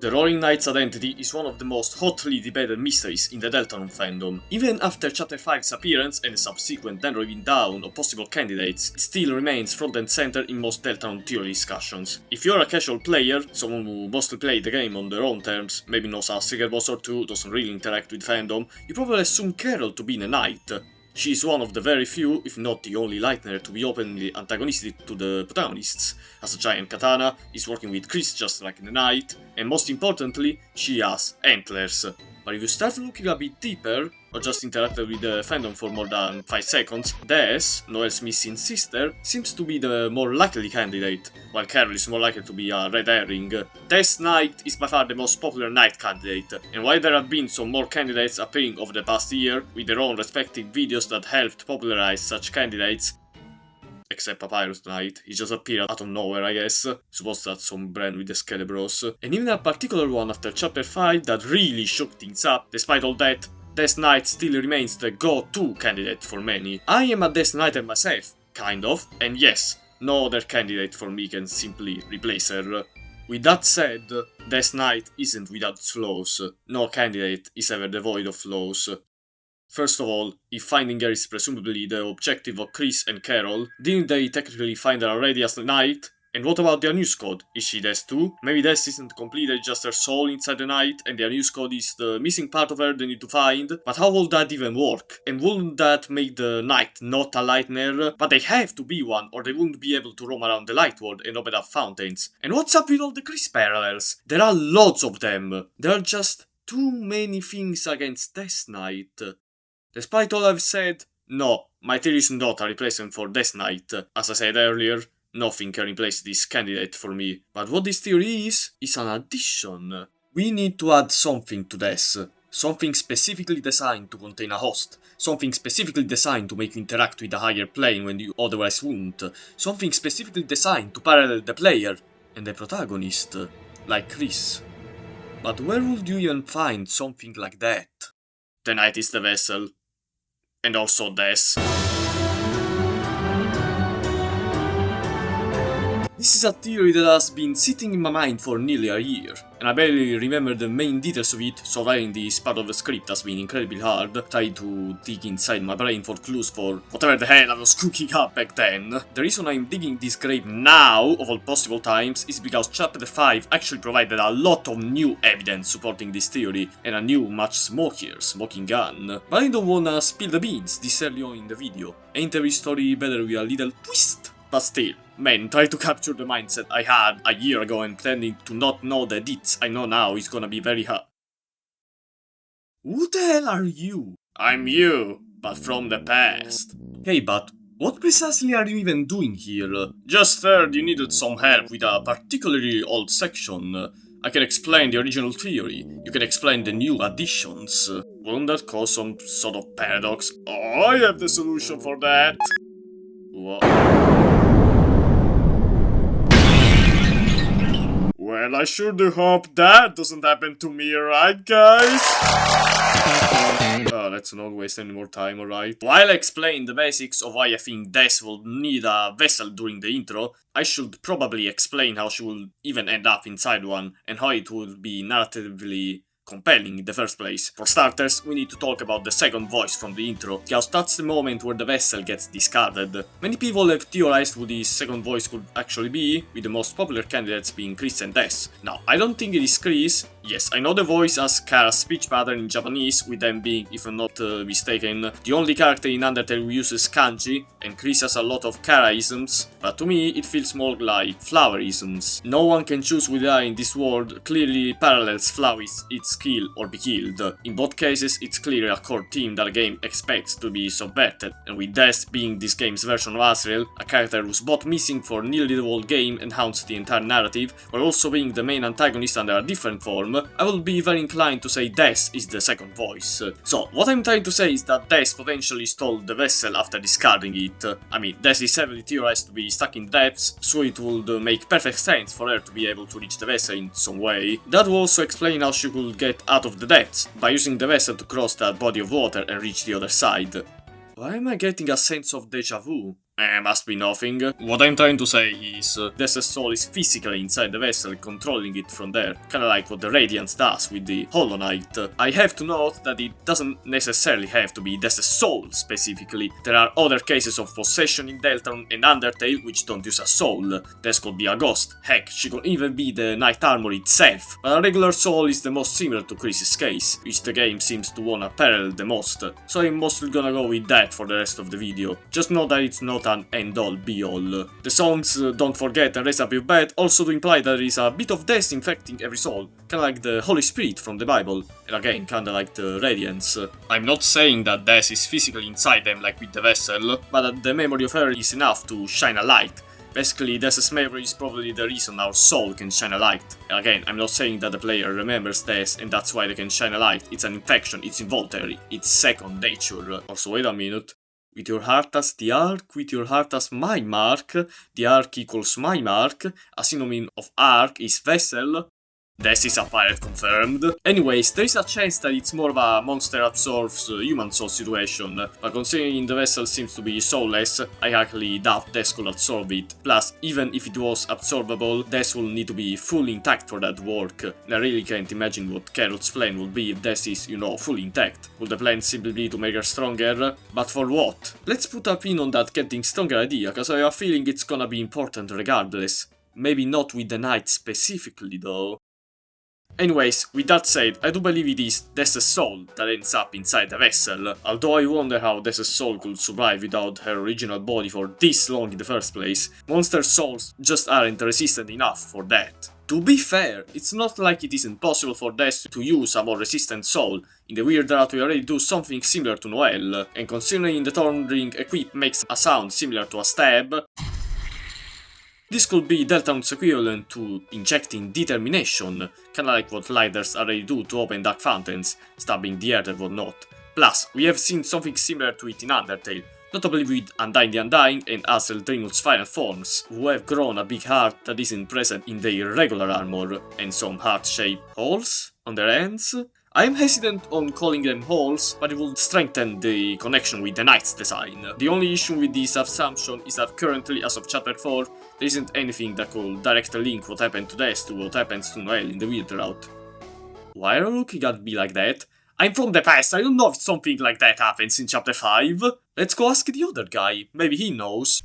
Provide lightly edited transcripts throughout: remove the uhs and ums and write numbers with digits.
The Roaring Knight's identity is one of the most hotly debated mysteries in the Deltarune fandom. Even after Chapter 5's appearance and the subsequent narrowing down of possible candidates, it still remains front and center in most Deltarune theory discussions. If you're a casual player, someone who mostly played the game on their own terms, maybe knows a trigger boss or two, doesn't really interact with fandom, you probably assume Carol to be a knight. She is one of the very few, if not the only Lightner to be openly antagonistic to the protagonists. Has a giant katana, is working with Chris just like the knight, and most importantly, she has antlers. But if you start looking a bit deeper, or just interacted with the fandom for more than 5 seconds, Des, Noelle's missing sister, seems to be the more likely candidate, while Carol is more likely to be a red herring. Des Knight is by far the most popular knight candidate, and while there have been some more candidates appearing over the past year, with their own respective videos that helped popularize such candidates, except Papyrus Knight, he just appeared out of nowhere, I guess. Suppose that's some brand with the Skelebros. And even a particular one after Chapter 5 that really shook things up. Despite all that, Death Knight still remains the go-to candidate for many. I am a Death Knighter myself, kind of, and yes, no other candidate for me can simply replace her. With that said, Death Knight isn't without flaws. No candidate is ever devoid of flaws. First of all, if finding her is presumably the objective of Chris and Carol, didn't they technically find her already as the knight? And what about their news code? Is she Des too? Maybe Des isn't completely just her soul inside the knight, and their news code is the missing part of her they need to find, but how will that even work? And wouldn't that make the knight not a Lightner? But they have to be one, or they wouldn't be able to roam around the light world and open up fountains. And what's up with all the Chris parallels? There are lots of them. There are just too many things against Death Knight. Despite all I've said, no, my theory is not a replacement for Death Knight. As I said earlier, nothing can replace this candidate for me. But what this theory is an addition. We need to add something to this. Something specifically designed to contain a host. Something specifically designed to make you interact with a higher plane when you otherwise wouldn't. Something specifically designed to parallel the player and the protagonist, like Chris. But where would you even find something like that? The knight is the vessel. And also Des. This is a theory that has been sitting in my mind for nearly a year, and I barely remember the main details of it, so writing this part of the script has been incredibly hard, trying to dig inside my brain for clues for whatever the hell I was cooking up back then. The reason I'm digging this grave now, of all possible times, is because Chapter 5 actually provided a lot of new evidence supporting this theory, and a new, much smokier smoking gun. But I don't wanna spill the beans this early on in the video. Ain't every story better with a little twist? But still, man, try to capture the mindset I had a year ago and pretending to not know the deets I know now is gonna be very hard. Who the hell are you? I'm you, but from the past. Hey, but what precisely are you even doing here? Just heard you needed some help with a particularly old section. I can explain the original theory. You can explain the new additions. Won't that cause some sort of paradox? Oh, I have the solution for that. What? Well, I sure do hope that doesn't happen to me, right, guys? Let's not waste any more time, alright? While I explain the basics of why I think Des will need a vessel during the intro, I should probably explain how she will even end up inside one, and how it would be narratively compelling in the first place. For starters, we need to talk about the second voice from the intro, because that's the moment where the vessel gets discarded. Many people have theorized who this second voice could actually be, with the most popular candidates being Chris and Des. Now, I don't think it is Chris. Yes, I know the voice has Kara's speech pattern in Japanese, with them being, if I'm not mistaken, the only character in Undertale who uses kanji, and Chris has a lot of Kara-isms, but to me it feels more like flower-isms. No one can choose with eye in this world clearly parallels flowers, its kill or be killed. In both cases, it's clearly a core theme that the game expects to be subverted, and with Des being this game's version of Asriel, a character who's both missing for nearly the whole game and haunts the entire narrative, while also being the main antagonist under a different form, I will be very inclined to say Des is the second voice. So, what I'm trying to say is that Des potentially stole the vessel after discarding it. I mean, Des is heavily theorized to be stuck in depths, so it would make perfect sense for her to be able to reach the vessel in some way. That will also explain how she could get out of the depths, by using the vessel to cross that body of water and reach the other side. Why am I getting a sense of deja vu? Must be nothing. What I'm trying to say is, Death's soul is physically inside the vessel, controlling it from there. Kinda like what the Radiance does with the Hollow Knight. I have to note that it doesn't necessarily have to be Death's soul specifically. There are other cases of possession in Deltarune and Undertale which don't use a soul. This could be a ghost, heck, she could even be the Knight Armor itself. But a regular soul is the most similar to Chris's case, which the game seems to wanna parallel the most. So I'm mostly gonna go with that for the rest of the video. Just know that it's not an end-all be-all. The songs Don't Forget and Raise Up Your Bed also do imply that there is a bit of death infecting every soul, kinda like the Holy Spirit from the Bible, and again kinda like the Radiance. I'm not saying that death is physically inside them like with the vessel, but that the memory of her is enough to shine a light. Basically, Death's memory is probably the reason our soul can shine a light. And again, I'm not saying that the player remembers Death and that's why they can shine a light. It's an infection, it's involuntary, it's second nature. Also, wait a minute. With your heart as the arc, with your heart as my mark, the arc equals my mark, a synonym of arc is vessel. This is a pirate confirmed. Anyways, there is a chance that it's more of a monster absorbs human soul situation, but considering the vessel seems to be soulless, I highly doubt Death could absorb it. Plus, even if it was absorbable, Death will need to be fully intact for that to work, and I really can't imagine what Carol's plan would be if Death is, you know, fully intact. Would the plan simply be to make her stronger? But for what? Let's put a pin on that getting stronger idea, cause I have a feeling it's gonna be important regardless. Maybe not with the knight specifically though. Anyways, with that said, I do believe it is Death's soul that ends up inside the vessel, although I wonder how Death's soul could survive without her original body for this long in the first place. Monster souls just aren't resistant enough for that. To be fair, it's not like it isn't possible for Death to use a more resistant soul. In the weird that we already do something similar to Noelle, and considering the Thorn ring equipped makes a sound similar to a stab, this could be Deltarune's equivalent to injecting determination, kinda like what lighters already do to open dark fountains, stabbing the earth and whatnot. Plus, we have seen something similar to it in Undertale, notably with Undying the Undying and Dreamul's final forms, who have grown a big heart that isn't present in their regular armor, and some heart-shaped holes on their ends. I am hesitant on calling them holes, but it will strengthen the connection with the knight's design. The only issue with this assumption is that currently, as of chapter 4, there isn't anything that could directly link what happened to Death to what happens to Noelle in the weird route. Why are you looking at me like that? I'm from the past, I don't know if something like that happens in chapter 5. Let's go ask the other guy, maybe he knows.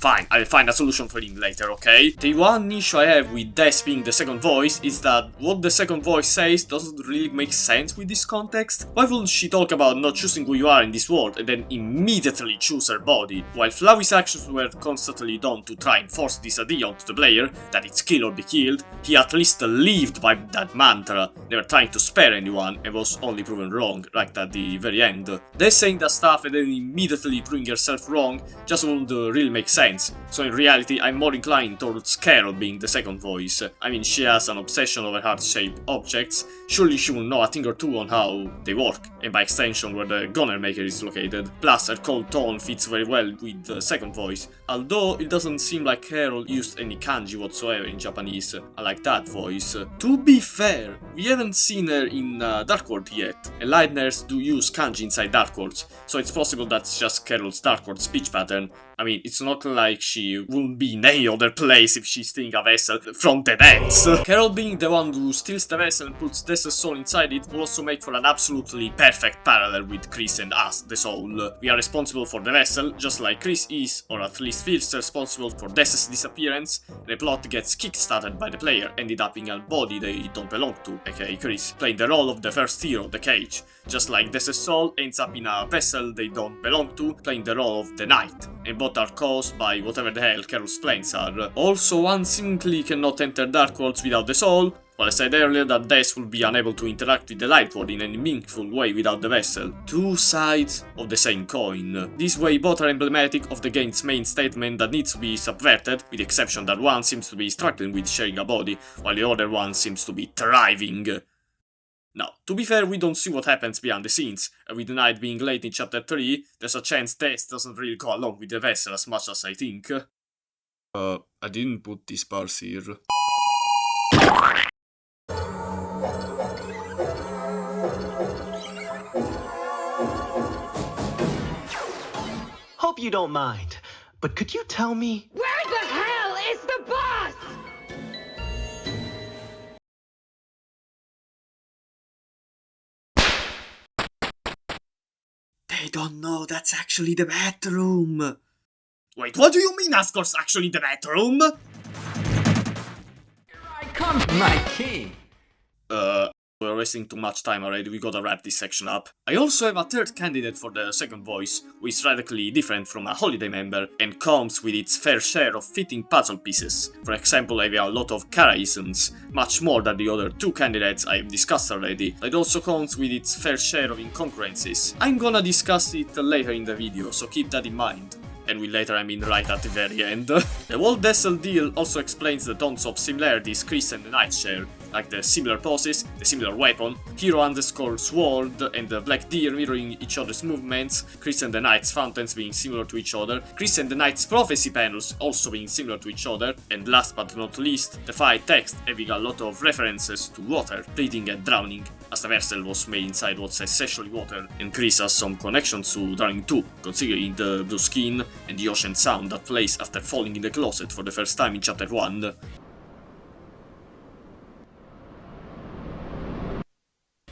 Fine, I'll find a solution for him later, okay? The one issue I have with Death being the second voice is that what the second voice says doesn't really make sense with this context. Why wouldn't she talk about not choosing who you are in this world and then immediately choose her body? While Flowey's actions were constantly done to try and force this idea onto the player, that it's kill or be killed, he at least lived by that mantra, never trying to spare anyone, and was only proven wrong right at the very end. Death saying that stuff and then immediately proving herself wrong just wouldn't really make sense. So in reality, I'm more inclined towards Carol being the second voice. I mean, she has an obsession over heart-shaped objects, surely she will know a thing or two on how they work, and by extension where the gunner maker is located. Plus, her cold tone fits very well with the second voice, although it doesn't seem like Carol used any kanji whatsoever in Japanese, unlike that voice. To be fair, we haven't seen her in Dark World yet, and Lightners do use kanji inside Dark Worlds, so it's possible that's just Carol's Dark World speech pattern. I mean, it's not like she wouldn't be in any other place if she's stealing a vessel from the depths. Carol being the one who steals the vessel and puts Death's soul inside it will also make for an absolutely perfect parallel with Chris and us, the soul. We are responsible for the vessel, just like Chris is, or at least feels responsible for Death's disappearance, and the plot gets kickstarted by the player, ended up in a body they don't belong to, aka Chris, playing the role of the first hero of the cage. Just like Death's soul ends up in a vessel they don't belong to, playing the role of the knight, and both are caused by whatever the hell Carol's plans are. Also, one simply cannot enter Dark Worlds without the soul. Well, I said earlier that Death will be unable to interact with the Light World in any meaningful way without the vessel. Two sides of the same coin. This way both are emblematic of the game's main statement that needs to be subverted, with the exception that one seems to be struggling with sharing a body, while the other one seems to be thriving. Now, to be fair, we don't see what happens behind the scenes. With the night being late in chapter 3, there's a chance Death doesn't really go along with the vessel as much as I think. I didn't put these bars here. Hope hope you don't mind, but could you tell me... Where the hell is the boss? They don't know that's actually the bathroom. Wait, what do you mean Asgard's actually the bathroom? Here I come, my king. We're wasting too much time already, we gotta wrap this section up. I also have a third candidate for the second voice, who is radically different from a holiday member and comes with its fair share of fitting puzzle pieces. For example, I have a lot of Karaisms, much more than the other two candidates I have discussed already. It also comes with its fair share of incongruences. I'm gonna discuss it later in the video, so keep that in mind. And with later I mean right at the very end. The whole Dessel deal also explains the tons of similarities Chris and the Knight share, like the similar poses, the similar weapon, hero underscore sword and the black deer mirroring each other's movements, Chris and the Knight's fountains being similar to each other, Chris and the Knight's prophecy panels also being similar to each other, and last but not least, the fight text having a lot of references to water, bleeding and drowning, as the vessel was made inside what's essentially water, and Chris has some connections to Drowning 2, considering the blue skin and the ocean sound that plays after falling in the closet for the first time in chapter 1.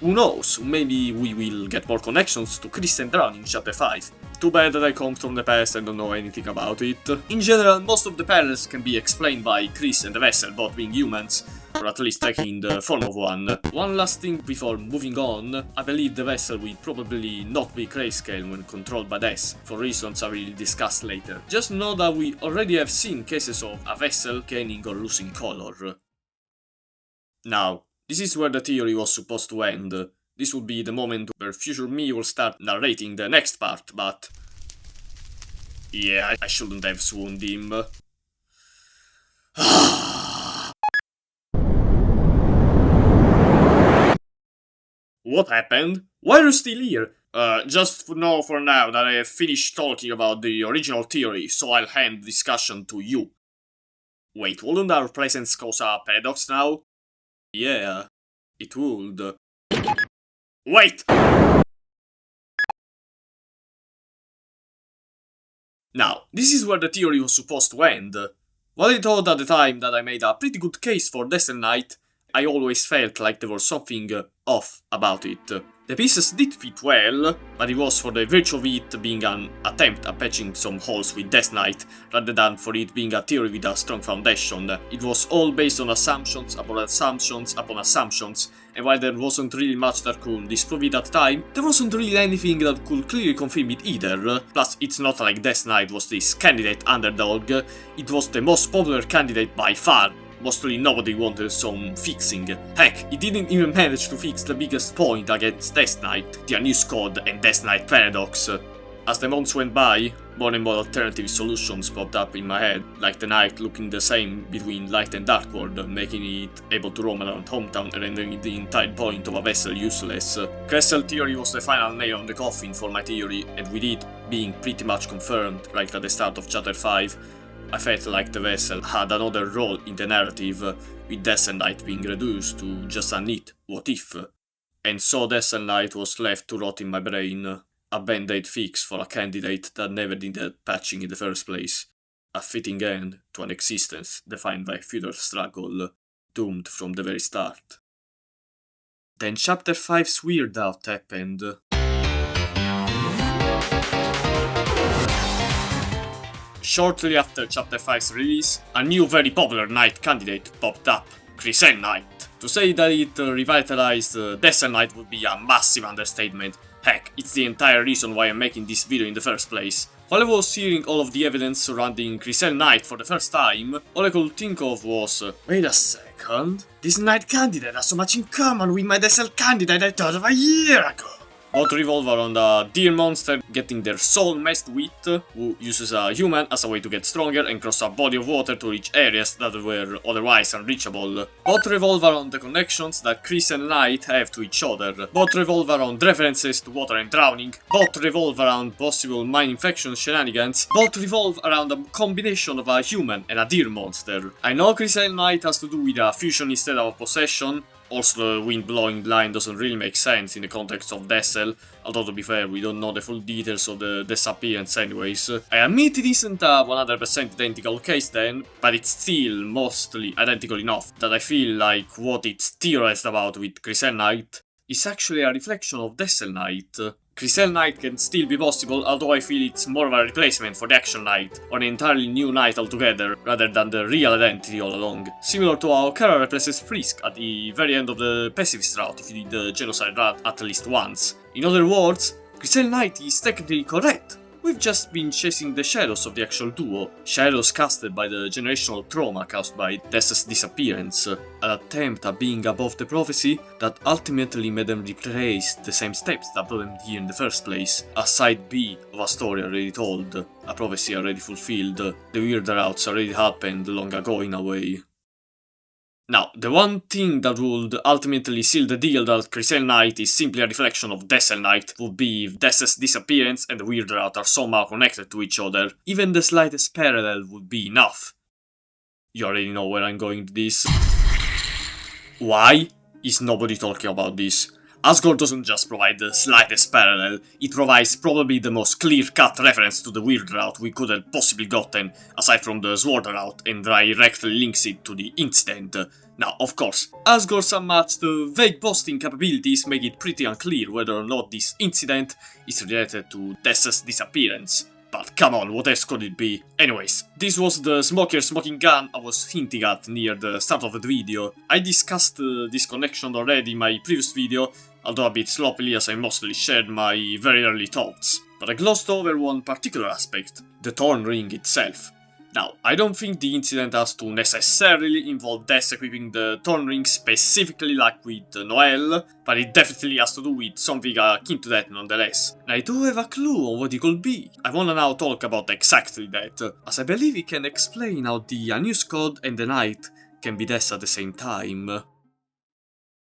Who knows, maybe we will get more connections to Chris and Drowning in chapter 5. Too bad that I come from the past and don't know anything about it. In general, most of the parallels can be explained by Chris and the vessel both being humans, or at least taking the form of one. One last thing before moving on, I believe the vessel will probably not be grayscale when controlled by Death, for reasons I will discuss later. Just know that we already have seen cases of a vessel gaining or losing color. Now, this is where the theory was supposed to end. This would be the moment where future me will start narrating the next part, but... yeah, I shouldn't have swooned him. What happened? Why are you still here? Just know for now that I have finished talking about the original theory, so I'll hand the discussion to you. Wait, wouldn't our presence cause a paradox now? Yeah, it would. Wait! Now, this is where the theory was supposed to end. While I thought at the time that I made a pretty good case for Desert Knight, I always felt like there was something off about it. The pieces did fit well, but it was for the virtue of it being an attempt at patching some holes with Death Knight, rather than for it being a theory with a strong foundation. It was all based on assumptions upon assumptions upon assumptions, and while there wasn't really much that could disprove it at the time, there wasn't really anything that could clearly confirm it either. Plus, it's not like Death Knight was this candidate underdog, it was the most popular candidate by far. Mostly nobody wanted some fixing. Heck, it didn't even manage to fix the biggest point against Death Knight, the unused code and Death Knight paradox. As the months went by, more and more alternative solutions popped up in my head, like the Knight looking the same between Light and Dark World, making it able to roam around hometown and rendering the entire point of a vessel useless. Kressel theory was the final nail on the coffin for my theory, and with it being pretty much confirmed right at the start of chapter 5, I felt like the vessel had another role in the narrative, with Desert Knight being reduced to just a neat what if. And so Desert Knight was left to rot in my brain, a band-aid fix for a candidate that never needed patching in the first place, a fitting end to an existence defined by futile struggle, doomed from the very start. Then chapter 5's weird out happened. Shortly after chapter 5's release, a new very popular Knight candidate popped up, Kressel Knight. To say that it revitalized Desert Knight would be a massive understatement. Heck, it's the entire reason why I'm making this video in the first place. While I was hearing all of the evidence surrounding Kressel Knight for the first time, all I could think of was, wait a second, this Knight candidate has so much in common with my Desert candidate I thought of a year ago. Both revolve around a deer monster getting their soul messed with, who uses a human as a way to get stronger and cross a body of water to reach areas that were otherwise unreachable. Both revolve around the connections that Chris and Knight have to each other. Both revolve around references to water and drowning. Both revolve around possible mind infection shenanigans. Both revolve around a combination of a human and a deer monster. I know Kressel Knight has to do with a fusion instead of a possession, Also, the wind-blowing line doesn't really make sense in the context of Dessel, although to be fair, we don't know the full details of the disappearance anyways. I admit it isn't a 100% identical case then, but it's still mostly identical enough that I feel like what it's theorized about with Kressel Knight is actually a reflection of Dessel Knight. Kressel Knight can still be possible, although I feel it's more of a replacement for the Action Knight, or an entirely new Knight altogether, rather than the real identity all along. Similar to how Kara replaces Frisk at the very end of the Pacifist route if you did the Genocide route at least once. In other words, Kressel Knight is technically correct. We've just been chasing the shadows of the actual duo, shadows casted by the generational trauma caused by Dessa's disappearance, an attempt at being above the prophecy that ultimately made them retrace the same steps that brought them here in the first place, a side B of a story already told, a prophecy already fulfilled, the weird routes already happened long ago in a way. Now, the one thing that would ultimately seal the deal that Kressel Knight is simply a reflection of Dessel Knight would be if Dessa's disappearance and the weird route are somehow connected to each other. Even the slightest parallel would be enough. You already know where I'm going with this. Why is nobody talking about this? Asgore doesn't just provide the slightest parallel, it provides probably the most clear-cut reference to the weird route we could have possibly gotten, aside from the Sword route, and directly links it to the incident. Now, of course, Asgore's unmatched vague posting capabilities make it pretty unclear whether or not this incident is related to Dessa's disappearance. But come on, what else could it be? Anyways, this was the smoking gun I was hinting at near the start of the video. I discussed this connection already in my previous video, although a bit sloppily as I mostly shared my very early thoughts. But I glossed over one particular aspect, the Thorn ring itself. Now, I don't think the incident has to necessarily involve Dess equipping the Thorn ring specifically like with Noelle, but it definitely has to do with something akin to that nonetheless. And I do have a clue on what it could be. I wanna now talk about exactly that, as I believe it can explain how the unused code and the Knight can be Dess at the same time.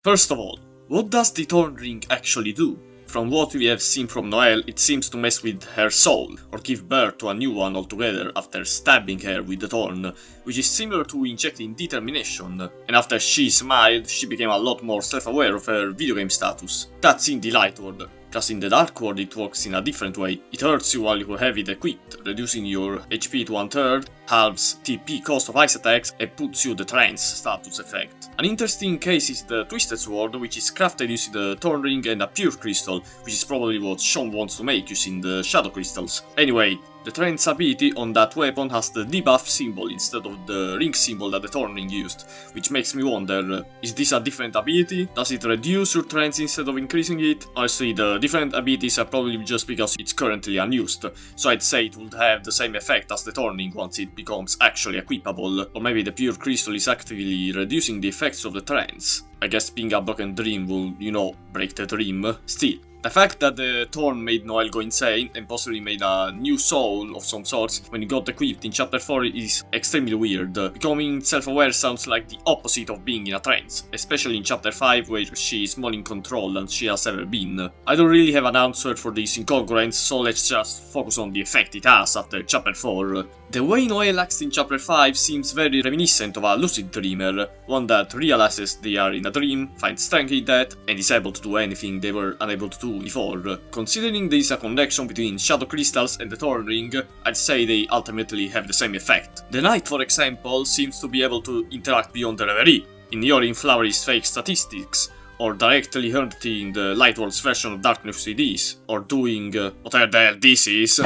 First of all, what does the Thorn ring actually do? From what we have seen from Noelle, it seems to mess with her soul, or give birth to a new one altogether after stabbing her with the thorn, which is similar to injecting determination, and after she smiled, she became a lot more self-aware of her video game status. That's in the light world. Just in the dark world it works in a different way. It hurts you while you have it equipped, reducing your HP to 1/3, halves TP cost of ice attacks, and puts you the trance status effect. An interesting case is the Twisted Sword, which is crafted using the Thorn Ring and a Pure Crystal, which is probably what Sean wants to make using the Shadow Crystals. Anyway, the trance ability on that weapon has the debuff symbol instead of the ring symbol that the Thorn Ring used, which makes me wonder, is this a different ability? Does it reduce your trance instead of increasing it? Honestly, the different abilities are probably just because it's currently unused, so I'd say it would have the same effect as the Thorn Ring once it becomes actually equipable, or maybe the Pure Crystal is actively reducing the effects of the trance. I guess being a broken dream will, you know, break the dream. Still, the fact that the Thorn made Noelle go insane and possibly made a new soul of some sorts when he got equipped in chapter 4 is extremely weird. Becoming self-aware sounds like the opposite of being in a trance, especially in chapter 5 where she is more in control than she has ever been. I don't really have an answer for this incongruence, so let's just focus on the effect it has after chapter 4. The way Noelle acts in chapter 5 seems very reminiscent of a lucid dreamer, one that realizes they are in a dream, finds strength in that, and is able to do anything they were unable to do before. Considering there is a connection between Shadow Crystals and the Thorn Ring, I'd say they ultimately have the same effect. The Knight, for example, seems to be able to interact beyond the reverie, ignoring Flowery's fake statistics, or directly hurting the Lightworld's version of Darkness CDs, or doing whatever the hell this is.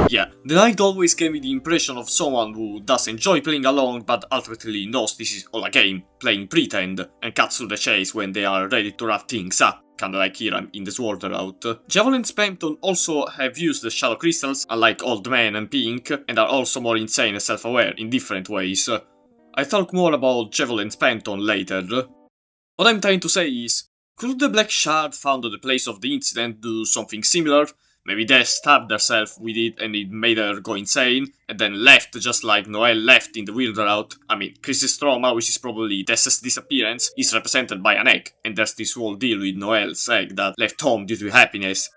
Yeah, the Knight always gave me the impression of someone who does enjoy playing along but ultimately knows this is all a game, playing pretend, and cuts to the chase when they are ready to wrap things up. Kinda like here I'm in the Sword route. Javel and Spamton also have used the Shadow Crystals, unlike Old Man and Pink, and are also more insane and self-aware in different ways. I'll talk more about Javel and Spamton later. What I'm trying to say is, could the Black Shard found at the place of the incident do something similar? Maybe Dess stabbed herself with it and it made her go insane, and then left just like Noelle left in the weird route. I mean, Chris's trauma, which is probably Dess's disappearance, is represented by an egg, and there's this whole deal with Noelle's egg that left home due to happiness.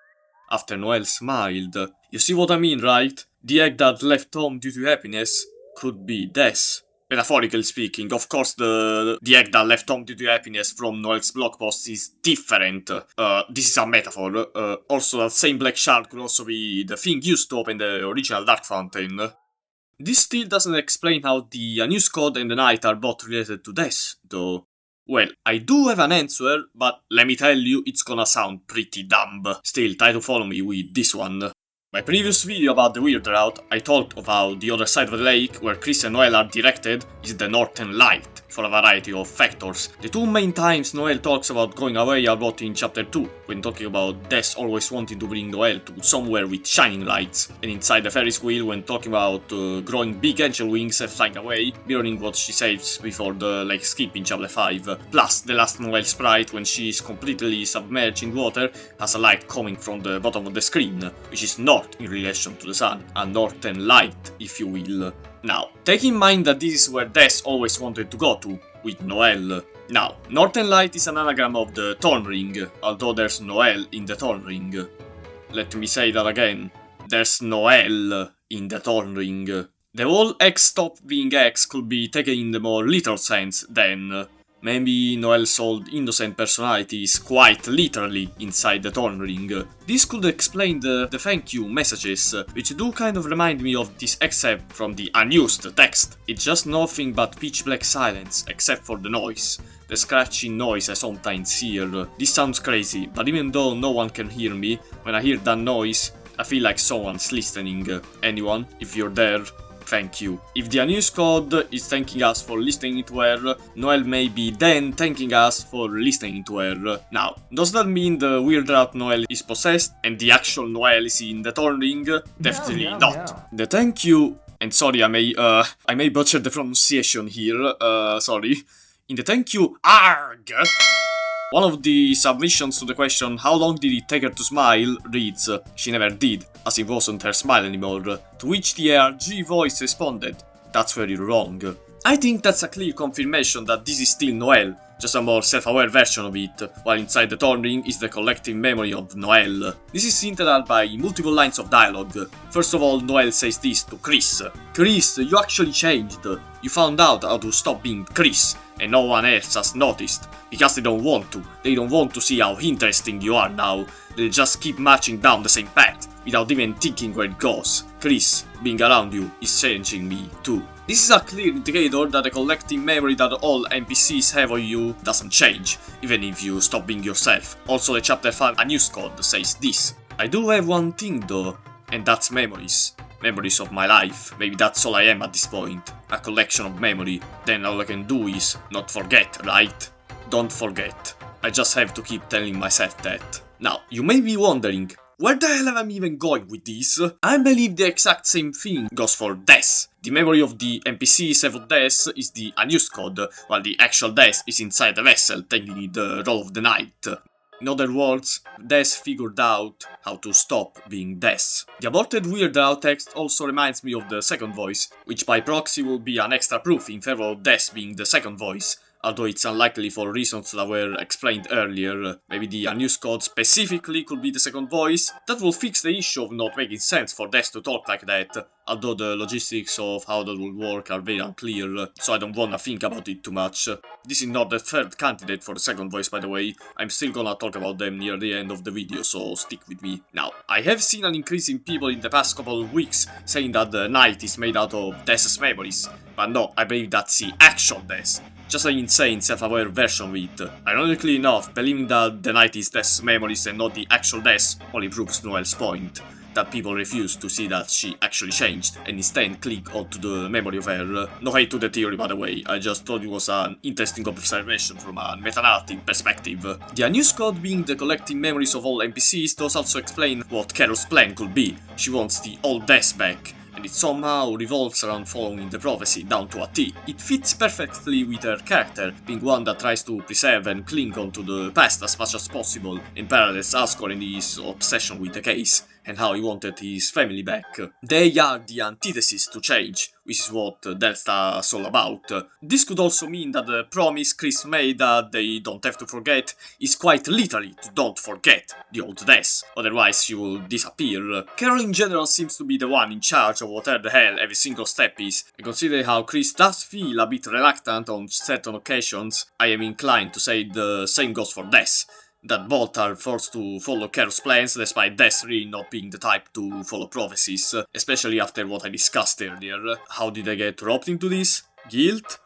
After Noelle smiled. You see what I mean, right? The egg that left home due to happiness could be Dess. Metaphorically speaking, of course the egg that left Tom to happiness from Noelle's blog post is different. This is a metaphor. Also, that same black shard could also be the thing used to open the original Dark Fountain. This still doesn't explain how the unused code and the night are both related to death, though. Well, I do have an answer, but let me tell you, it's gonna sound pretty dumb. Still, try to follow me with this one. My previous video about the Weird Route, I talked of how the other side of the lake, where Chris and Noelle are directed, is the Northern Light, for a variety of factors. The two main times Noelle talks about going away are both in chapter 2, when talking about Death always wanting to bring Noelle to somewhere with shining lights, and inside the Ferris wheel when talking about growing big angel wings and flying away, mirroring what she says before the lake skip in chapter 5. Plus, the last Noelle sprite, when she is completely submerged in water, has a light coming from the bottom of the screen, which is north in relation to the sun, a northern light, if you will. Now, take in mind that this is where Death always wanted to go to, with Noelle. Now, Northern Light is an anagram of the Thorn Ring, although there's Noelle in the Thorn Ring. Let me say that again. There's Noelle in the Thorn Ring. The whole X stop being X could be taken in the more literal sense then. Maybe Noelle's old innocent personality is quite literally inside the Thorn Ring. This could explain the thank you messages, which do kind of remind me of this excerpt from the unused text. It's just nothing but pitch black silence, except for the noise. The scratching noise I sometimes hear. This sounds crazy, but even though no one can hear me, when I hear that noise, I feel like someone's listening. Anyone, if you're there, thank you. If the unused code is thanking us for listening to her, Noelle may be then thanking us for listening to her. Now, does that mean the Weird Route Noelle is possessed and the actual Noelle is in the Thorn Ring? Definitely not. The thank you, and sorry I may butcher the pronunciation here, sorry. In the thank you ARG, one of the submissions to the question how long did it take her to smile reads, she never did, as it wasn't her smile anymore, to which the ARG voice responded, that's where you're wrong. I think that's a clear confirmation that this is still Noelle, just a more self-aware version of it, while inside the Thorn Ring is the collective memory of Noelle. This is hinted at by multiple lines of dialogue. First of all, Noelle says this to Chris. Chris, you actually changed. You found out how to stop being Chris, and no one else has noticed, because they don't want to. They don't want to see how interesting you are now. They just keep marching down the same path, without even thinking where it goes. Chris, being around you is changing me too. This is a clear indicator that the collective memory that all NPCs have of you doesn't change, even if you stop being yourself. Also, the chapter 5 unused code says this. I do have one thing though, and that's memories. Memories of my life. Maybe that's all I am at this point. A collection of memory. Then all I can do is not forget, right? Don't forget. I just have to keep telling myself that. Now, you may be wondering, where the hell am I even going with this? I believe the exact same thing goes for Death. The memory of the NPCs of Death is the unused code, while the actual Death is inside the vessel, taking the role of the night. In other words, Death figured out how to stop being Death. The aborted Weird Route text also reminds me of the second voice, which by proxy will be an extra proof in favor of Death being the second voice, although it's unlikely for reasons that were explained earlier. Maybe the unused code specifically could be the second voice. That will fix the issue of not making sense for Death to talk like that, although the logistics of how that will work are very unclear, so I don't wanna think about it too much. This is not the third candidate for the second voice, by the way. I'm still gonna talk about them near the end of the video, so stick with me. Now, I have seen an increase in people in the past couple of weeks saying that the night is made out of Death's memories, but no, I believe that's the actual Death. Just an insane self-aware version of it. Ironically enough, believing that the night is Death's memories and not the actual Death only proves Noelle's point, that people refuse to see that she actually changed and instead click onto the memory of her. No hate to the theory, by the way, I just thought it was an interesting observation from a meta-narrative perspective. The unused code being the collective memories of all NPCs does also explain what Carol's plan could be. She wants the old Death back, and it somehow revolves around following the prophecy down to a T. It fits perfectly with her character, being one that tries to preserve and cling on to the past as much as possible, and parallels Asgore in his obsession with the case. and how he wanted his family back. They are the antithesis to change, which is what Delta is all about. This could also mean that the promise Chris made that they don't have to forget is quite literally to don't forget the old Des, otherwise she will disappear. Carol in general seems to be the one in charge of whatever the hell every single step is, and considering how Chris does feel a bit reluctant on certain occasions, I am inclined to say the same goes for Des, that both are forced to follow Carol's plans despite Des really not being the type to follow prophecies, especially after what I discussed earlier. How did I get roped into this? Guilt?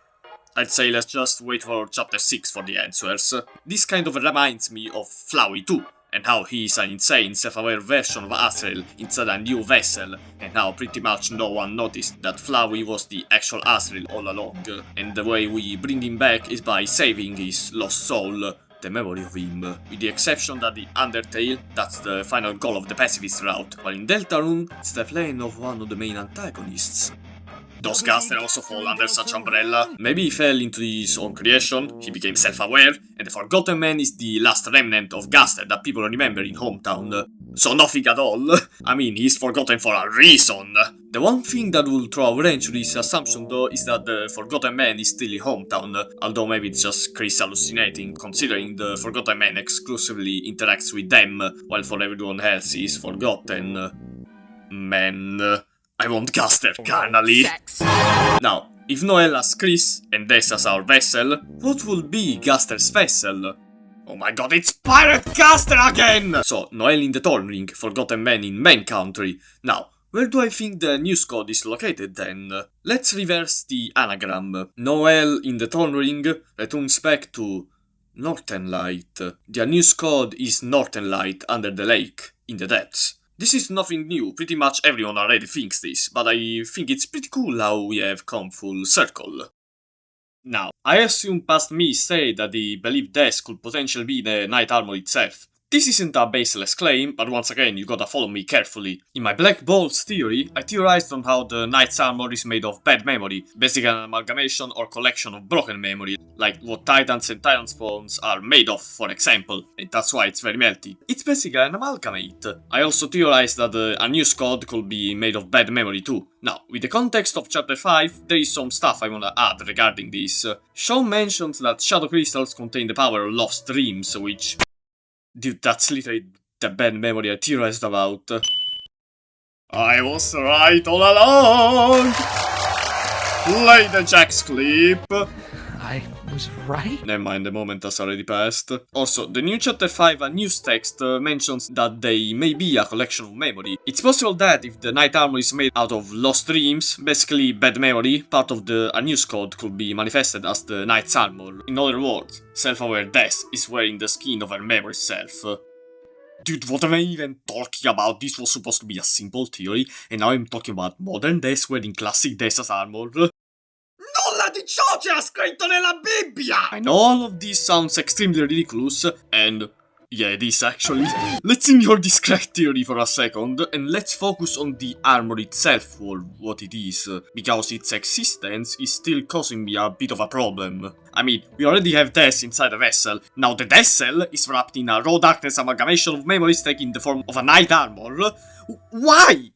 I'd say let's just wait for chapter 6 for the answers. This kind of reminds me of Flowey too, and how he's an insane, self-aware version of Asriel inside a new vessel, and how pretty much no one noticed that Flowey was the actual Asriel all along, and the way we bring him back is by saving his lost soul, the memory of him, with the exception that the Undertale, that's the final goal of the pacifist route, while in Deltarune, it's the plane of one of the main antagonists. Does Gaster also fall under such umbrella? Maybe he fell into his own creation, he became self-aware, and the Forgotten Man is the last remnant of Gaster that people remember in Hometown. So nothing at all. I mean, he's forgotten for a reason. The one thing that will throw a wrench to this assumption though is that the Forgotten Man is still in Hometown, although maybe it's just Chris hallucinating, considering the Forgotten Man exclusively interacts with them, while for everyone else he's forgotten. Man... I want Gaster carnally. Now, if Noelle has Chris and Des as our vessel, what will be Gaster's vessel? Oh my god, it's Pirate Gaster again! So, Noelle in the Thorn Ring, Forgotten Man in Main Country. Now, where do I think the news code is located then? Let's reverse the anagram. Noelle in the Thorn Ring returns back to Northern Light. The news code is Northern Light under the lake, in the depths. This is nothing new, pretty much everyone already thinks this, but I think it's pretty cool how we have come full circle. Now, I assume past me say that the believed Des could potentially be the Knight Armor itself. This isn't a baseless claim, but once again you gotta follow me carefully. In my Black Bolts theory, I theorized on how the Knight's armor is made of bad memory, basically an amalgamation or collection of broken memory, like what Titans and Titan spawns are made of, for example, and that's why it's very melty. It's basically an amalgamate. I also theorized that a new squad could be made of bad memory too. Now, with the context of chapter 5, there is some stuff I wanna add regarding this. Sean mentions that shadow crystals contain the power of lost dreams, which... Dude, that's literally the bad memory I theorized about. I was right all along! Play the Jax clip! I was right? Never mind, the moment has already passed. Also, the new chapter 5 news text mentions that they may be a collection of memory. It's possible that if the Knight Armor is made out of lost dreams, basically bad memory, part of the news code could be manifested as the Knight's Armor. In other words, self-aware Des is wearing the skin of her memory self. Dude, what am I even talking about? This was supposed to be a simple theory, and now I'm talking about modern Des wearing classic Des' armor. Nulla di ciò c'era scritto nella Bibbia! I know all of this sounds extremely ridiculous, and yeah, it is actually. Let's ignore this crack theory for a second, and let's focus on the armor itself for what it is, because its existence is still causing me a bit of a problem. I mean, we already have Des inside a vessel, now the vessel is wrapped in a raw darkness amalgamation of memories taking the form of a Knight Armor. Why?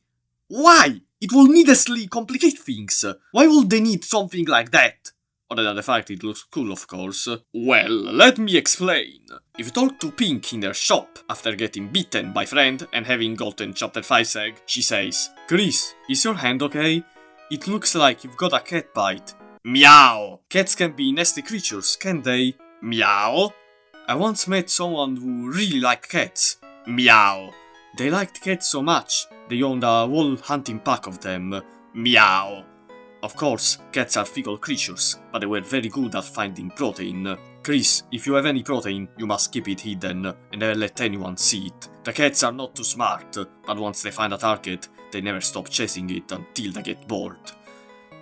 Why? It will needlessly complicate things. Why would they need something like that? Other than the fact it looks cool, of course. Well, let me explain. If you talk to Pink in her shop after getting beaten by Friend and having gotten chapter 5's egg, she says, "Chris, is your hand okay? It looks like you've got a cat bite." Meow! Cats can be nasty creatures, can't they? Meow! I once met someone who really liked cats. Meow! They liked cats so much, they owned a whole hunting pack of them. Meow! Of course, cats are fecal creatures, but they were very good at finding protein. Chris, if you have any protein, you must keep it hidden, and never let anyone see it. The cats are not too smart, but once they find a target, they never stop chasing it until they get bored.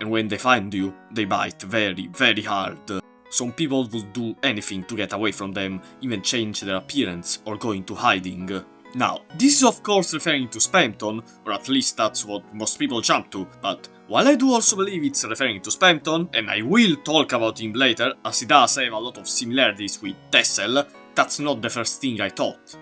And when they find you, they bite very, very hard. Some people would do anything to get away from them, even change their appearance or go into hiding. Now, this is of course referring to Spamton, or at least that's what most people jump to, but while I do also believe it's referring to Spamton, and I will talk about him later, as he does have a lot of similarities with Tessel, that's not the first thing I thought.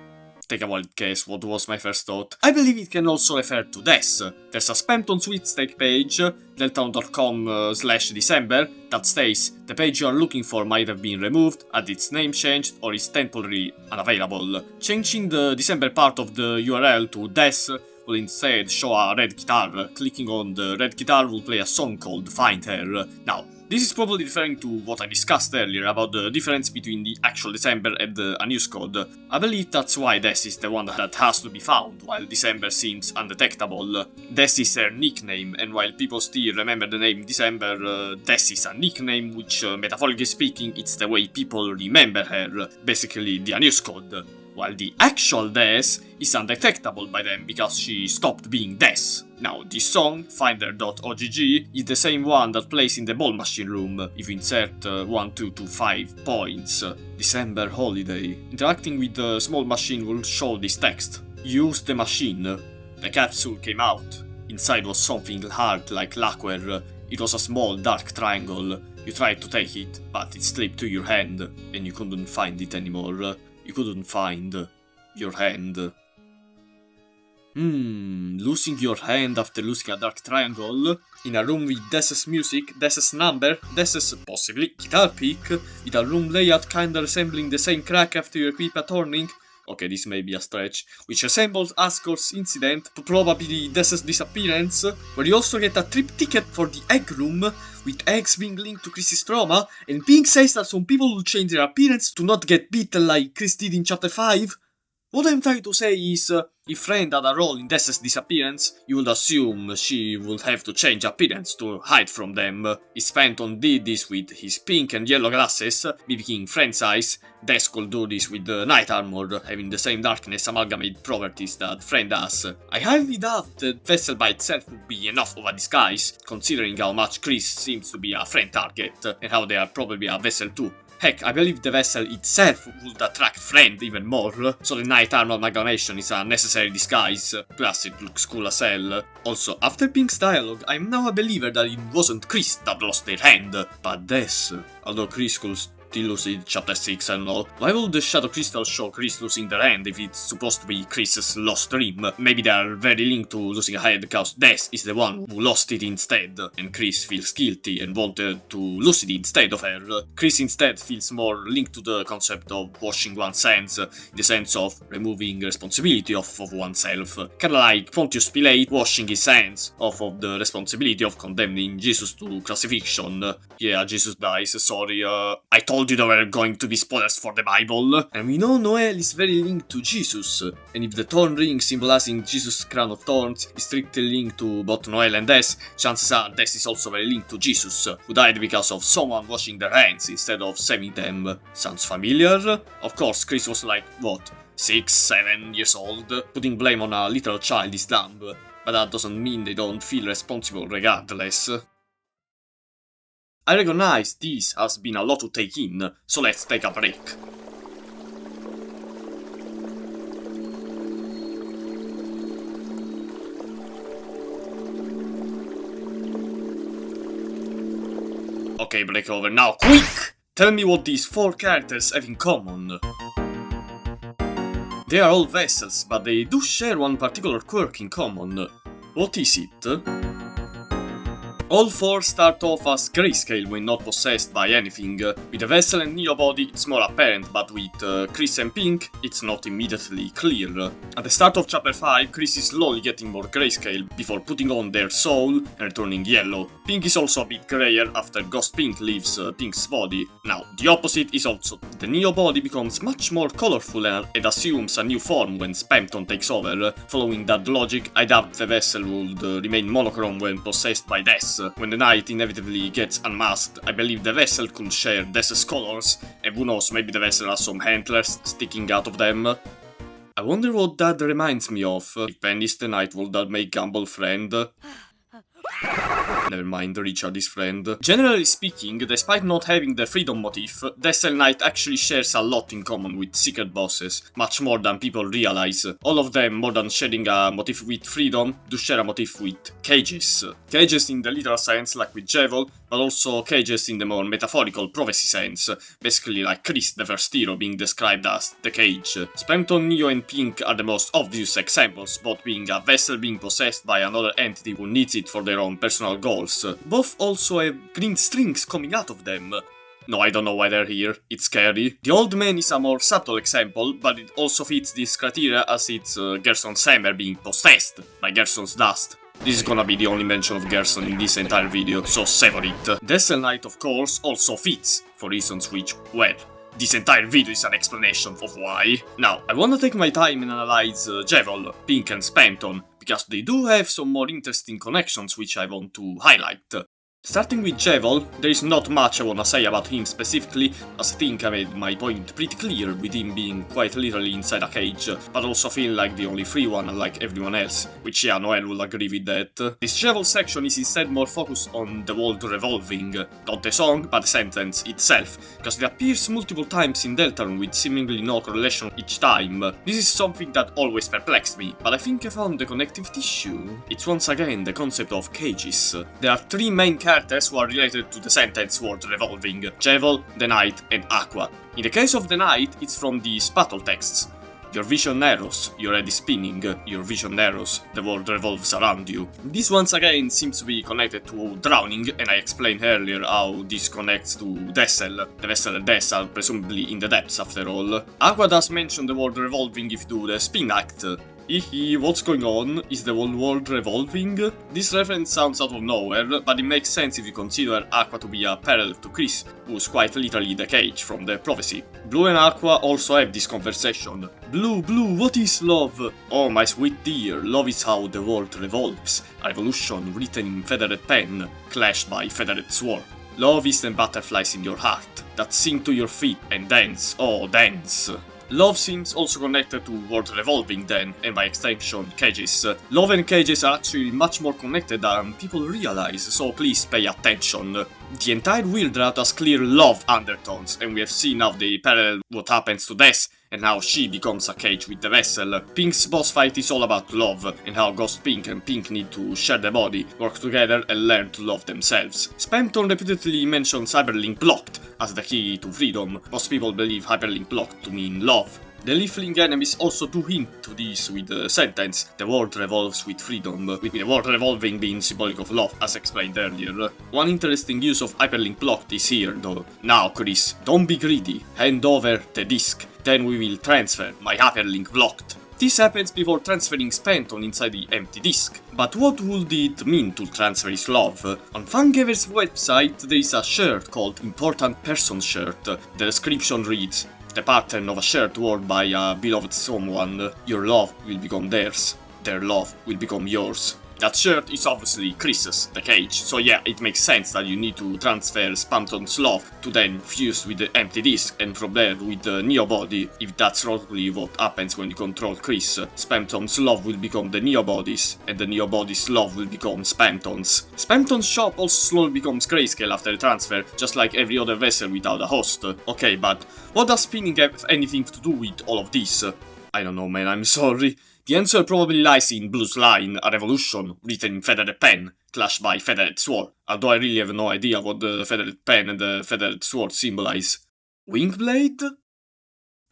take a wild guess what was my first thought. I believe it can also refer to death. There's a Spamton sweepstake page, deltarune.com/December, that states the page you are looking for might have been removed, had its name changed, or is temporarily unavailable. Changing the December part of the URL to death will instead show a red guitar. Clicking on the red guitar will play a song called Find Her. Now, this is probably referring to what I discussed earlier about the difference between the actual December and the unused code. I believe that's why Death is the one that has to be found, while December seems undetectable. Death is her nickname, and while people still remember the name December, Death is a nickname which, metaphorically speaking, it's the way people remember her, basically the unused code. While the actual Death is undetectable by them because she stopped being Death. Now, this song, Finder.ogg, is the same one that plays in the ball machine room if you insert 1, 2 to 5 points. December holiday. Interacting with the small machine will show this text. Use the machine. The capsule came out. Inside was something hard like lacquer. It was a small dark triangle. You tried to take it, but it slipped to your hand, and you couldn't find it anymore. You couldn't find your hand. Losing your hand after losing a dark triangle, in a room with Death's music, Death's number, Death's possibly guitar pick, with a room layout kinda resembling the same crack after you equip a turning. Okay, this may be a stretch, which resembles Asgard's incident, probably Death's disappearance, where you also get a trip ticket for the egg room, with eggs being linked to Chris's trauma, and being says that some people will change their appearance to not get beaten like Chris did in chapter 5. What I'm trying to say is, if Friend had a role in Death's disappearance, you would assume she would have to change appearance to hide from them. If Spamton did this with his pink and yellow glasses, mimicking Friend's eyes, Death could do this with the night armor, having the same darkness amalgamate properties that Friend has. I highly doubt the vessel by itself would be enough of a disguise, considering how much Chris seems to be a Friend target, and how they are probably a vessel too. Heck, I believe the vessel itself would attract Friend even more, so the night armor amalgamation is a necessary disguise, plus it looks cool as hell. Also, after Pink's dialogue, I'm now a believer that it wasn't Chris that lost their hand, but Death. Although Chris could still lose in chapter 6, I don't know. Why would the Shadow Crystal show Chris losing their hand if it's supposed to be Chris's lost dream? Maybe they are very linked to losing a hand because Death is the one who lost it instead, and Chris feels guilty and wanted to lose it instead of her. Chris instead feels more linked to the concept of washing one's hands, in the sense of removing responsibility off of oneself. Kinda like Pontius Pilate washing his hands off of the responsibility of condemning Jesus to crucifixion. Yeah, Jesus dies, sorry, I told you there were going to be spoilers for the Bible. And we know Noelle is very linked to Jesus, and if the thorn ring symbolizing Jesus' crown of thorns is strictly linked to both Noelle and Death, chances are Death is also very linked to Jesus, who died because of someone washing their hands instead of saving them. Sounds familiar? Of course, Chris was like, what, 6, 7 years old? Putting blame on a little child is dumb, but that doesn't mean they don't feel responsible regardless. I recognize this has been a lot to take in, so let's take a break. Okay, break over now, quick! Tell me what these 4 characters have in common. They are all vessels, but they do share one particular quirk in common. What is it? All 4 start off as grayscale when not possessed by anything. With the Vessel and Neo body it's more apparent, but with Chris and Pink it's not immediately clear. At the start of chapter 5, Chris is slowly getting more grayscale before putting on their soul and turning yellow. Pink is also a bit grayer after Ghost Pink leaves Pink's body. Now, the opposite is also the Neo body becomes much more colorful and assumes a new form when Spamton takes over. Following that logic, I doubt the Vessel would remain monochrome when possessed by Death. When the night inevitably gets unmasked, I believe the Vessel could share Death's colors, and who knows, maybe the Vessel has some antlers sticking out of them. I wonder what that reminds me of. If Penny's the night, will that make Gumball friend? Never mind, Richard is friend. Generally speaking, despite not having the freedom motif, Dessel Knight actually shares a lot in common with secret bosses, much more than people realize. All of them, more than sharing a motif with freedom, do share a motif with cages. Cages in the literal sense, like with Jevil, but also cages in the more metaphorical prophecy sense, basically like Chris, the first hero, being described as the cage. Spamton, Neo and Pink are the most obvious examples, both being a vessel being possessed by another entity who needs it for their own personal goals. Both also have green strings coming out of them. No, I don't know why they're here, it's scary. The Old Man is a more subtle example, but it also fits this criteria as it's Gerson's hammer being possessed by Gerson's dust. This is gonna be the only mention of Gerson in this entire video, so savor it. Dessel Knight, of course, also fits, for reasons which, well, this entire video is an explanation of why. Now, I wanna take my time and analyze Jevil, Pink and Spamton, because they do have some more interesting connections which I want to highlight. Starting with Jevil, there is not much I wanna say about him specifically, as I think I made my point pretty clear with him being quite literally inside a cage, but also feeling like the only free one unlike everyone else, which yeah, Noelle will agree with that. This Jevil section is instead more focused on the world revolving, not the song, but the sentence itself, because it appears multiple times in Deltarune with seemingly no correlation each time. This is something that always perplexed me, but I think I found the connective tissue. It's once again the concept of cages. There are three main characters who are related to the sentence world revolving: Jevil, the Knight, and Aqua. In the case of the Knight, it's from the battle texts. Your vision narrows, your head is spinning, your vision narrows, the world revolves around you. This once again seems to be connected to drowning, and I explained earlier how this connects to Dessel, the vessel and Dess are presumably in the depths after all. Aqua does mention the world revolving if you do the spin act. What's going on? Is the whole world revolving? This reference sounds out of nowhere, but it makes sense if you consider Aqua to be a parallel to Chris, who's quite literally the cage from the prophecy. Blue and Aqua also have this conversation. Blue, what is love? Oh my sweet dear, love is how the world revolves. A revolution written in feathered pen, clashed by feathered sword. Love is the butterflies in your heart, that sing to your feet and dance, oh dance. Love seems also connected to world revolving then, and by extension, cages. Love and cages are actually much more connected than people realize, so please pay attention. The entire weird route has clear love undertones, and we have seen how they parallel what happens to Dess, and how she becomes a cage with the vessel. Pink's boss fight is all about love, and how Ghost Pink and Pink need to share the body, work together and learn to love themselves. Spamton repeatedly mentions Hyperlink Blocked as the key to freedom. Most people believe Hyperlink Blocked to mean love. The Leafling enemies also do hint to this with the sentence, the world revolves with freedom, with the world revolving being symbolic of love, as explained earlier. One interesting use of Hyperlink Blocked is here though. Now Chris, don't be greedy, hand over the disc, then we will transfer my Hyperlink Blocked. This happens before transferring Spamton inside the empty disc. But what would it mean to transfer his love? On Fangaver's website there is a shirt called Important Person Shirt. The description reads, the pattern of a shirt worn by a beloved someone. Your love will become theirs. Their love will become yours. That shirt is obviously Chris's, the cage, so yeah, it makes sense that you need to transfer Spamton's love to then fuse with the empty disc and from there with the Neo body, if that's roughly what happens when you control Chris. Spamton's love will become the Neo bodies, and the Neo bodies' love will become Spamton's. Spamton's shop also slowly becomes grayscale after the transfer, just like every other vessel without a host. Okay, but what does spinning have anything to do with all of this? I don't know, man, I'm sorry. The answer probably lies in Blue's line, a revolution, written in feathered pen, clashed by feathered sword, although I really have no idea what the feathered pen and the feathered sword symbolize. Wingblade?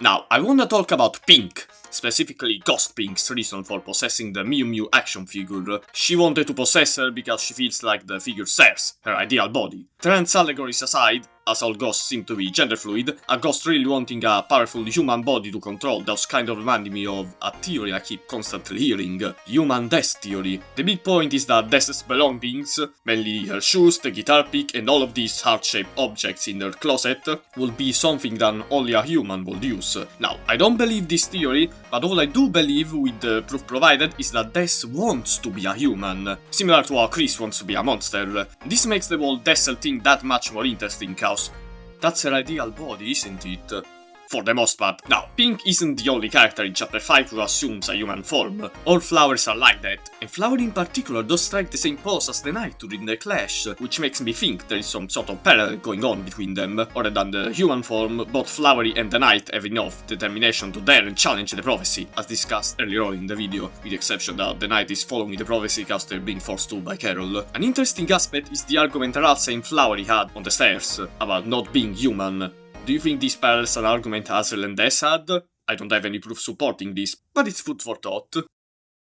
Now, I wanna talk about Pink, specifically Ghost Pink's reason for possessing the Mew Mew action figure. She wanted to possess her because she feels like the figure serves her ideal body. Trans allegories aside, as all ghosts seem to be gender fluid, a ghost really wanting a powerful human body to control does kind of remind me of a theory I keep constantly hearing, human Dess theory. The big point is that Dess's belongings, mainly her shoes, the guitar pick and all of these heart-shaped objects in her closet, will be something that only a human would use. Now, I don't believe this theory, but all I do believe with the proof provided is that Dess wants to be a human, similar to how Chris wants to be a monster. This makes the whole Dessel thing that much more interesting, cause that's her ideal body, isn't it? for the most part. Now, Pink isn't the only character in Chapter 5 who assumes a human form. All flowers are like that, and Flower in particular does strike the same pose as the knight during the clash, which makes me think there is some sort of parallel going on between them. Other than the human form, both Flowery and the knight have enough determination to dare and challenge the prophecy, as discussed earlier on in the video, with the exception that the knight is following the prophecy because they're being forced to by Carol. An interesting aspect is the argument Ralsa and Flowery had on the stairs about not being human. Do you think this parallels an argument Hazel and Des had? I don't have any proof supporting this, but it's food for thought.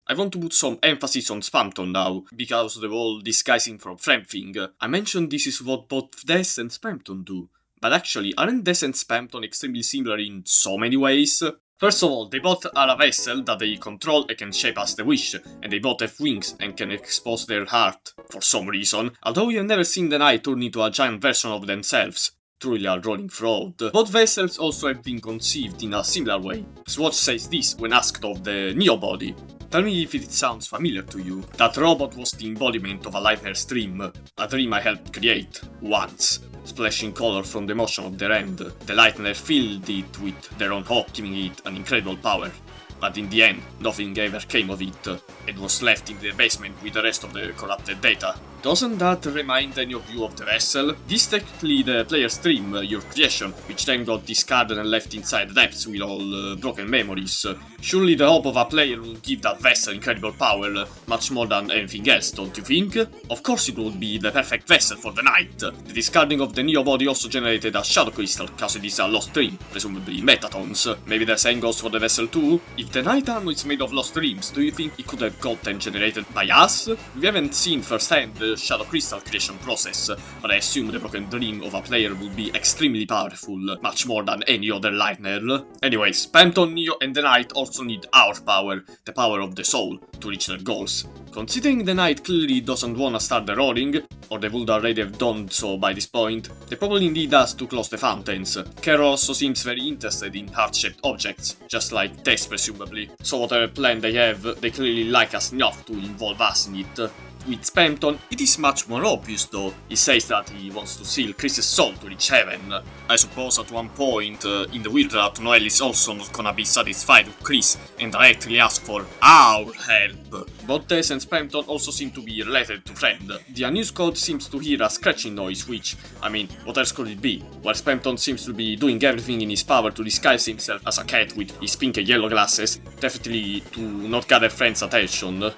I want to put some emphasis on Spamton now, because of the whole disguising from friend thing. I mentioned this is what both Des and Spamton do, but actually aren't Des and Spamton extremely similar in so many ways? First of all, they both are a vessel that they control and can shape as they wish, and they both have wings and can expose their heart, for some reason, although we have never seen the knight turn into a giant version of themselves. Truly a rolling fraud. Both vessels also have been conceived in a similar way. Swatch says this when asked of the Neo body. Tell me if it sounds familiar to you. That robot was the embodiment of a Lightner's dream, a dream I helped create, once. Splashing color from the motion of their hand, the Lightner filled it with their own hope, giving it an incredible power. But in the end, nothing ever came of it. It was left in the basement with the rest of the corrupted data. Doesn't that remind any of you of the vessel? This is technically the player's dream, your creation, which then got discarded and left inside the depths with all broken memories. Surely the hope of a player would give that vessel incredible power, much more than anything else, don't you think? Of course it would be the perfect vessel for the knight. The discarding of the Neo body also generated a shadow crystal, cause it is a lost dream, presumably metatons. Maybe the same goes for the vessel too? If the knight armor is made of lost dreams, do you think it could have gotten generated by us? We haven't seen firsthand the shadow crystal creation process, but I assume the broken dream of a player would be extremely powerful, much more than any other Lightner. Anyways, Spamton, Neo and the knight also need our power, the power of the soul, to reach their goals. Considering the knight clearly doesn't wanna start the roaring, or they would already have done so by this point, they probably need us to close the fountains. Carol also seems very interested in heart-shaped objects, just like Tess presumably. So whatever plan they have, they clearly like us enough to involve us in it. With Spamton, it is much more obvious though. He says that he wants to seal Chris's soul to reach heaven. I suppose at one point in the weird route, Noelle is also not gonna be satisfied with Chris and directly ask for our help. Both Tess and Spamton also seem to be related to Friend. The unused code seems to hear a scratching noise, which, I mean, what else could it be? While Spamton seems to be doing everything in his power to disguise himself as a cat with his pink and yellow glasses, definitely to not gather Friend's attention.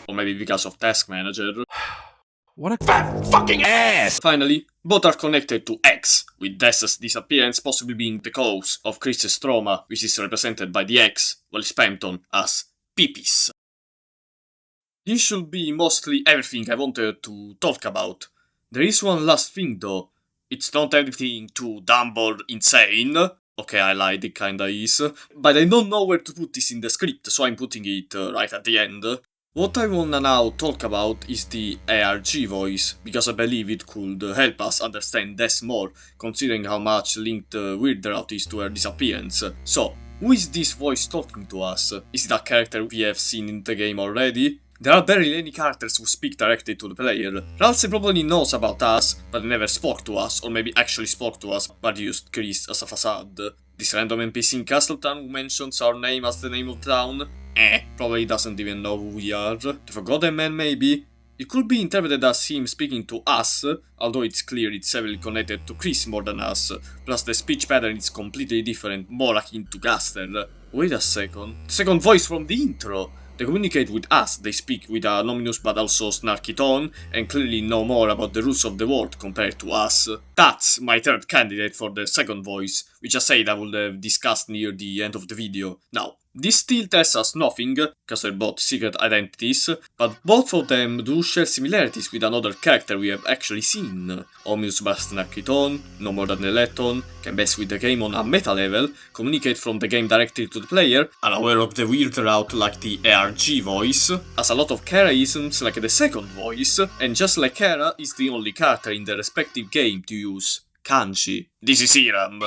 Or maybe because of Task Manager. What a fat fucking ass! Finally, both are connected to X, with Dessa's disappearance possibly being the cause of Chris's trauma, which is represented by the X, while Spamton as Pipis. This should be mostly everything I wanted to talk about. There is one last thing though. It's not everything too dumb or insane. Okay, I lied, it kinda is. But I don't know where to put this in the script, so I'm putting it right at the end. What I wanna now talk about is the ARG voice, because I believe it could help us understand Des more, considering how much linked Weird Route is to her disappearance. So, who is this voice talking to us? Is it a character we have seen in the game already? There are barely any characters who speak directly to the player. Ralse probably knows about us, but never spoke to us, or maybe actually spoke to us, but used Chris as a facade. This random NPC in Castletown who mentions our name as the name of the town? Probably doesn't even know who we are. The Forgotten Man maybe? It could be interpreted as him speaking to us, although it's clear it's heavily connected to Chris more than us, plus the speech pattern is completely different, more akin to Gaster. Wait a second. The second voice from the intro! They communicate with us, they speak with an ominous but also snarky tone, and clearly know more about the rules of the world compared to us. That's my third candidate for the second voice, which I said I would have discussed near the end of the video. Now, this still tells us nothing, because they're both secret identities, but both of them do share similarities with another character we have actually seen. Ominous but snarky tone, no more than a leton, can mess with the game on a meta level, communicate from the game directly to the player, are aware of the weird route like the ARG voice, has a lot of Kara-isms like the second voice, and just like Kara, is the only character in the respective game to use kanji. This is Hiram.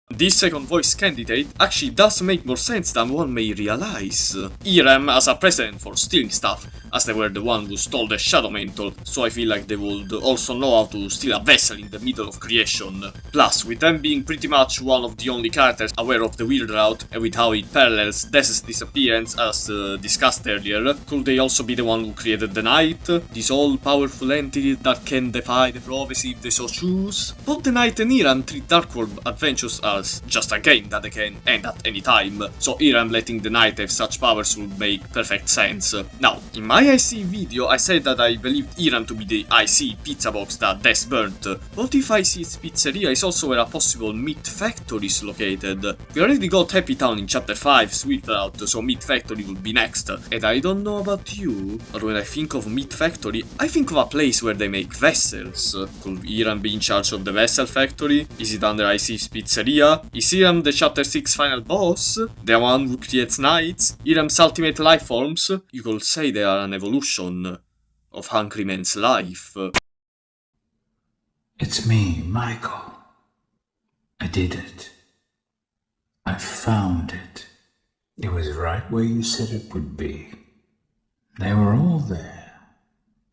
This second voice candidate actually does make more sense than one may realize. Irem as a precedent for stealing stuff, as they were the one who stole the Shadow Mantle, so I feel like they would also know how to steal a vessel in the middle of creation. Plus, with them being pretty much one of the only characters aware of the weird route, and with how it parallels Death's disappearance as discussed earlier, could they also be the one who created the Knight, this all-powerful entity that can defy the prophecy if they so choose? Both the Knight and Irem treat Darkworld adventures as just a game that they can end at any time, so Irem letting the Knight have such powers would make perfect sense. Now, in my IC video I said that I believed Irem to be the IC pizza box that Death burnt. What if IC's pizzeria is also where a possible meat factory is located? We already got Happy Town in Chapter 5 Sweet Route, so Meat Factory will be next. And I don't know about you, but when I think of Meat Factory, I think of a place where they make vessels. Could Irem be in charge of the vessel factory? Is it under IC's pizzeria? Is Irem the Chapter 6 final boss? The one who creates knights? Irem's ultimate life forms? You could say they are an evolution of Hungry Man's life. It's me, Michael. I did it. I found it. It was right where you said it would be. They were all there.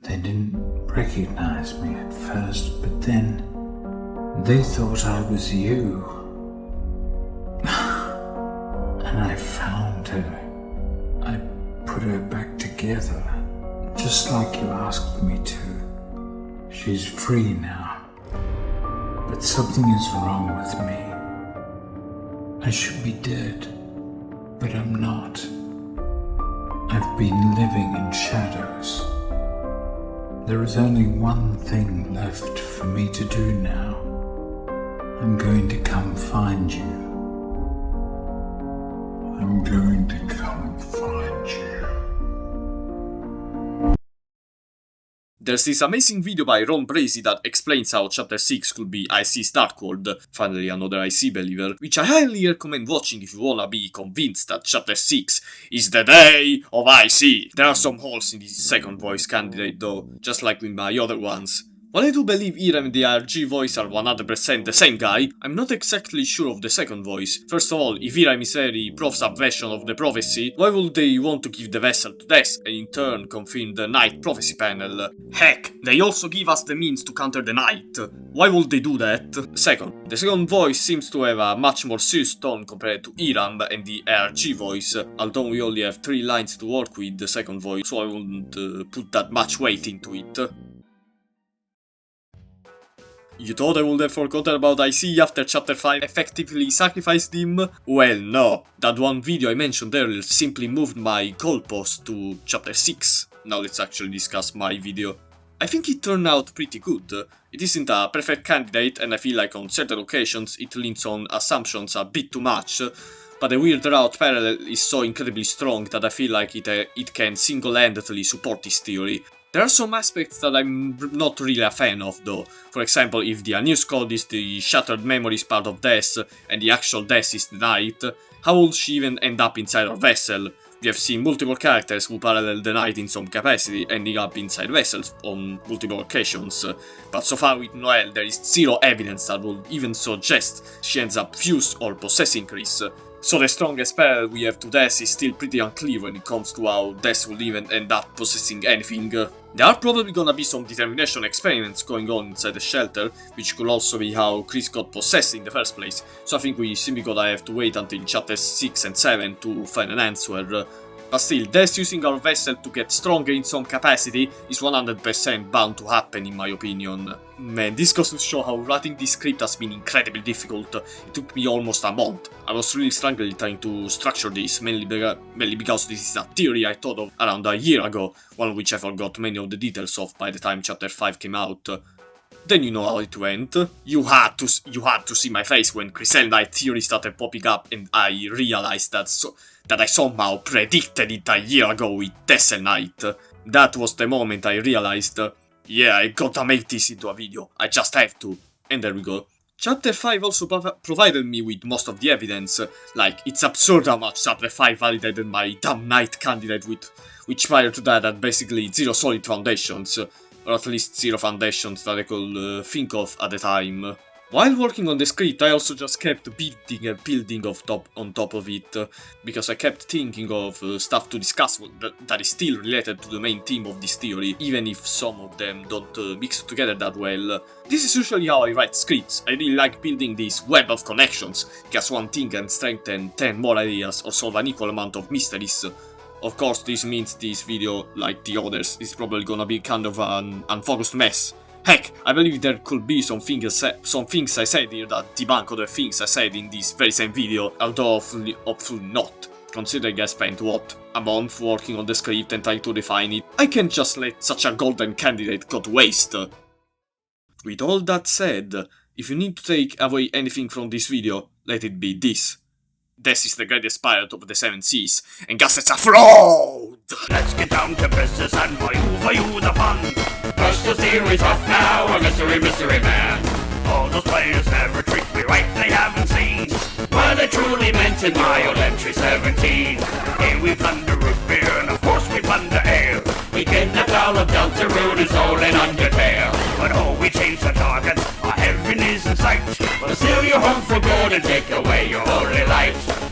They didn't recognize me at first, but then they thought I was you. And I found her. I put her back together, just like you asked me to. She's free now. But something is wrong with me. I should be dead, but I'm not. I've been living in shadows. There is only one thing left for me to do now. I'm going to come find you. I'm going to come find you. There's this amazing video by Ron Brazy that explains how Chapter 6 could be IC's Darkworld, finally another IC believer, which I highly recommend watching if you wanna be convinced that Chapter 6 is the day of IC. There are some holes in this second voice candidate though, just like with my other ones. While I do believe Irem and the RG voice are 100% the same guy, I'm not exactly sure of the second voice. First of all, if Irem is very Prof's up version of the prophecy, why would they want to give the vessel to Death and in turn confirm the Knight prophecy panel? Heck, they also give us the means to counter the Knight. Why would they do that? Second, the second voice seems to have a much more serious tone compared to Irem and the RG voice, although we only have 3 lines to work with the second voice, so I wouldn't put that much weight into it. You thought I would have forgotten about IC after Chapter 5 effectively sacrificed him? Well, no. That one video I mentioned earlier simply moved my goalpost to Chapter 6. Now let's actually discuss my video. I think it turned out pretty good. It isn't a perfect candidate and I feel like on certain occasions it leans on assumptions a bit too much, but the weird route parallel is so incredibly strong that I feel like it can single-handedly support this theory. There are some aspects that I'm not really a fan of though. For example, if the unused code is the shattered memories part of Death and the actual Death is the Knight, how would she even end up inside our vessel? We have seen multiple characters who parallel the Knight in some capacity, ending up inside vessels on multiple occasions. But so far with Noelle there is zero evidence that would even suggest she ends up fused or possessing Chris. So the strongest parallel we have to Death is still pretty unclear when it comes to how Death will even end up possessing anything. There are probably gonna be some determination experiments going on inside the shelter, which could also be how Chris got possessed in the first place, so I think we simply gonna have to wait until chapters 6 and 7 to find an answer. But still, Death using our vessel to get stronger in some capacity is 100% bound to happen in my opinion. Man, this goes to show how writing this script has been incredibly difficult. It took me almost a month. I was really struggling trying to structure this, mainly because this is a theory I thought of around a year ago, one which I forgot many of the details of by the time chapter 5 came out. Then you know how it went. You had to see my face when Kressel Knight theory started popping up and I realized that I somehow predicted it a year ago with Kressel Knight. That was the moment I realized, yeah, I gotta make this into a video, I just have to. And there we go. Chapter 5 also provided me with most of the evidence, like, it's absurd how much Chapter 5 validated my damn Knight candidate which prior to that had basically zero solid foundations, or at least zero foundations that I could think of at the time. While working on the script, I also just kept building and building on top of it, because I kept thinking of stuff to discuss that is still related to the main theme of this theory, even if some of them don't mix together that well. This is usually how I write scripts. I really like building this web of connections, because one thing can strengthen 10 more ideas or solve an equal amount of mysteries. Of course, this means this video, like the others, is probably gonna be kind of an unfocused mess. Heck, I believe there could be some things I said here that debunk other things I said in this very same video, although hopefully not, considering I spent, what, a month working on the script and trying to refine it. I can't just let such a golden candidate go to waste. With all that said, if you need to take away anything from this video, let it be this. This is the greatest pirate of the 7 seas, and gases are flowed! Let's get down to business and for you the fun. First the series off now, a mystery man. All those players never treat me right, they haven't seen what I truly meant in my old entry 17. Here we plunder root beer, and of course we plunder ale. We kidnapped all of Deltarune and sold an undertale. But oh, we changed the target, our heaven is in sight. We'll steal your home for gold and take away your only light.